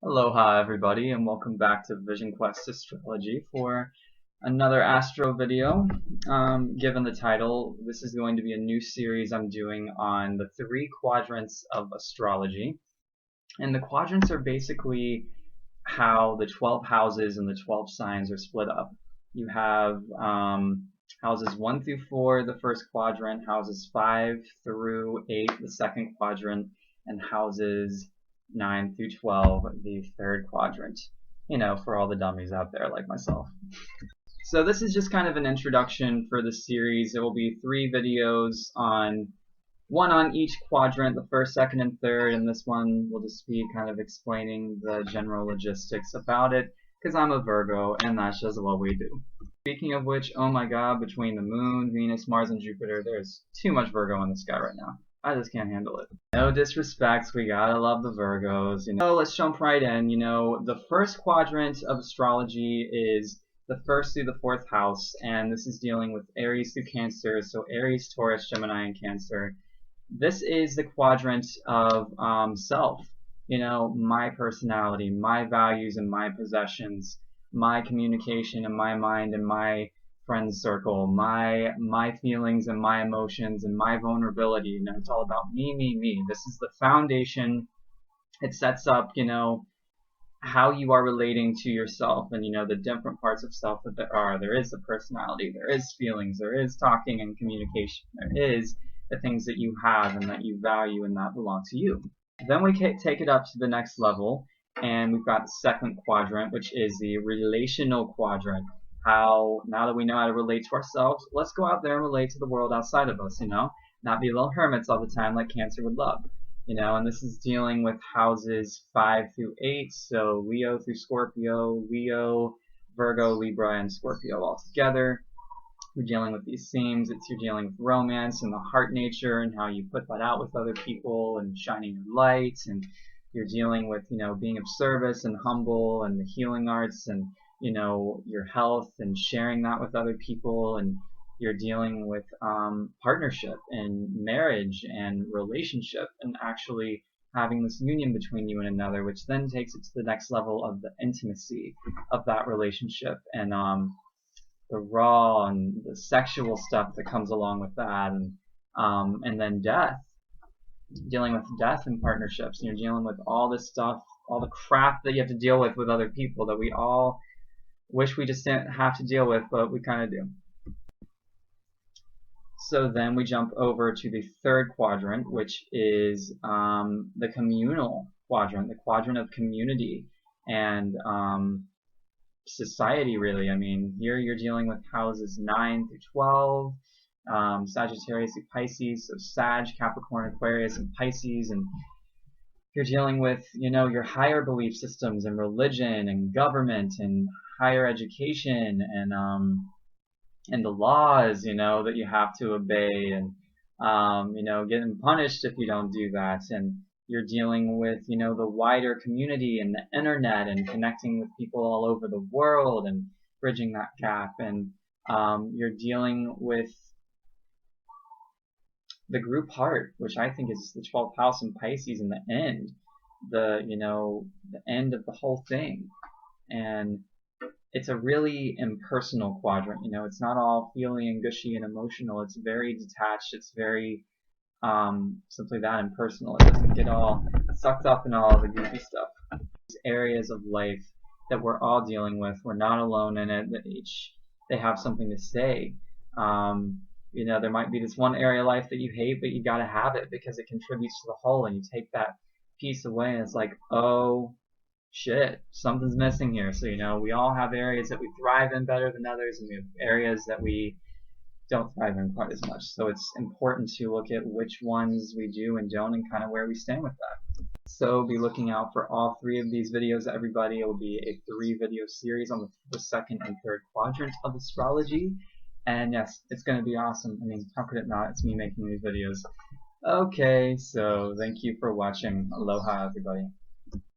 Aloha everybody, and welcome back to Vision Quest Astrology for another astro video. Given the title, this is going to be a new series I'm doing on the 3 quadrants of astrology. And the quadrants are basically how the 12 houses and the 12 signs are split up. You have houses 1 through 4, the first quadrant, houses 5 through 8, the second quadrant, and houses 9 through 12, the third quadrant. You know, for all the dummies out there like myself. So this is just kind of an introduction for the series. It will be 3 videos on one on each quadrant, the first, second, and third, and this one will just be kind of explaining the general logistics about it, because I'm a Virgo, and that's just what we do. Speaking of which, oh my god, between the Moon, Venus, Mars, and Jupiter, there's too much Virgo in the sky right now. I just can't handle it. No disrespect, we gotta love the Virgos, you know. So let's jump right in. You know, the first quadrant of astrology is the 1st through the 4th house, and this is dealing with Aries through Cancer, so Aries, Taurus, Gemini, and Cancer. This is the quadrant of self. You know, my personality, my values, and my possessions, my communication, and my mind, and my friend circle, my feelings and my emotions and my vulnerability. You know, it's all about me. This is the foundation. It sets up, you know, how you are relating to yourself, and you know, the different parts of self that there are. There is the personality, there is feelings, there is talking and communication, there is the things that you have and that you value and that belong to you. Then we take it up to the next level, and we've got the second quadrant, which is the relational quadrant. How, now that we know how to relate to ourselves, let's go out there and relate to the world outside of us, you know? Not be little hermits all the time like Cancer would love, you know? And this is dealing with houses 5 through 8, so Leo through Scorpio, Leo, Virgo, Libra, and Scorpio all together. You're dealing with these themes. You're dealing with romance and the heart nature and how you put that out with other people and shining your light, and you're dealing with, you know, being of service and humble and the healing arts and, you know, your health and sharing that with other people, and you're dealing with partnership and marriage and relationship and actually having this union between you and another, which then takes it to the next level of the intimacy of that relationship and the raw and the sexual stuff that comes along with that, and then death, dealing with death in partnerships, and you're dealing with all this stuff, all the crap that you have to deal with other people that we all wish we just didn't have to deal with, but we kind of do. So then we jump over to the third quadrant, which is the communal quadrant, the quadrant of community and society, really. I mean, here you're dealing with houses 9 through 12, Sagittarius through Pisces, so Sag, Capricorn, Aquarius, and Pisces, and you're dealing with, you know, your higher belief systems and religion and government and higher education and the laws, you know, that you have to obey, and you know, getting punished if you don't do that. And you're dealing with, you know, the wider community and the internet and connecting with people all over the world and bridging that gap. And you're dealing with the group heart, which I think is the 12th house in Pisces in the end, you know, the end of the whole thing. And it's a really impersonal quadrant, you know, it's not all feely and gushy and emotional, it's very detached, it's very simply that, impersonal. It doesn't get all sucked up in all of the goofy stuff. These areas of life that we're all dealing with, we're not alone in it, that they have something to say. You know, there might be this one area of life that you hate, but you gotta have it because it contributes to the whole, and you take that piece away and it's like, oh shit, something's missing here. So, you know, we all have areas that we thrive in better than others, and we have areas that we don't thrive in quite as much. So it's important to look at which ones we do and don't, and kind of where we stand with that. So be looking out for all 3 of these videos, everybody. It will be a 3-video series on the second and third quadrant of astrology. And yes, it's going to be awesome. I mean, how could it not? It's me making these videos. Okay, so thank you for watching. Aloha, everybody.